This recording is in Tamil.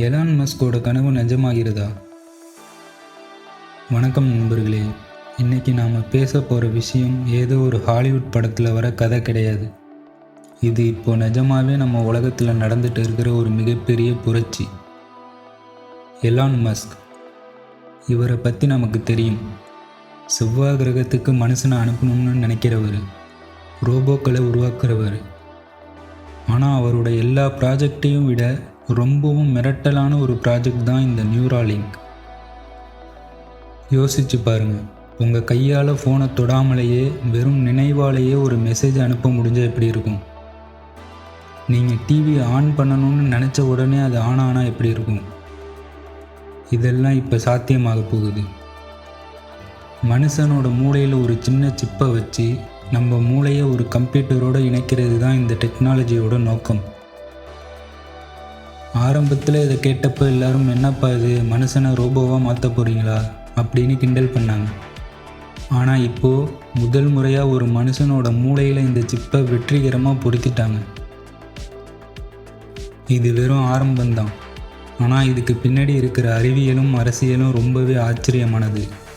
எலான் மஸ்கோட கனவு நிஜமாகிறதா? வணக்கம் நண்பர்களே. இன்னைக்கு நாம் பேச போகிற விஷயம் ஏதோ ஒரு ஹாலிவுட் படத்தில் வர கதை கிடையாது. இது இப்போ நிஜமாவே நம்ம உலகத்தில் நடந்துட்டு இருக்கிற ஒரு மிகப்பெரிய புரட்சி. எலான் மஸ்க், இவரை பற்றி நமக்கு தெரியும். செவ்வாய் கிரகத்துக்கு மனுஷனை அனுப்பணும்னு நினைக்கிறவர், ரோபோக்களை உருவாக்குறவர். ஆனால் அவரோட எல்லா ப்ராஜெக்டையும் விட ரொம்பவும் மிரட்டலான ஒரு ப்ராஜெக்ட் தான் இந்த நியூராலிங்க். யோசிச்சு பாருங்கள், உங்கள் கையால் ஃபோனை தொடாமலேயே வெறும் நினைவாலேயே ஒரு மெசேஜ் அனுப்ப முடிஞ்சால் எப்படி இருக்கும்? நீங்கள் டிவியை ஆன் பண்ணணும்னு நினச்ச உடனே அது ஆன் ஆனால் எப்படி இருக்கும்? இதெல்லாம் இப்போ சாத்தியமாக போகுது. மனுஷனோட மூளையில் ஒரு சின்ன சிப்பை வச்சு நம்ம மூளையை ஒரு கம்ப்யூட்டரோடு இணைக்கிறது தான் இந்த டெக்னாலஜியோட நோக்கம். ஆரம்பத்தில் இதை கேட்டப்போ எல்லாரும், என்னப்பா இது, மனுஷனை ரோபோவாக மாற்ற போகிறீங்களா அப்படின்னு கிண்டல் பண்ணாங்க. ஆனால் இப்போது முதல் முறையாக ஒரு மனுஷனோட மூளையில் இந்த சிப்பை வெற்றிகரமாக பொருத்திட்டாங்க. இது வெறும் ஆரம்பம்தான், ஆனால் இதுக்கு பின்னாடி இருக்கிற அறிவியலும் அரசியலும் ரொம்பவே ஆச்சரியமானது.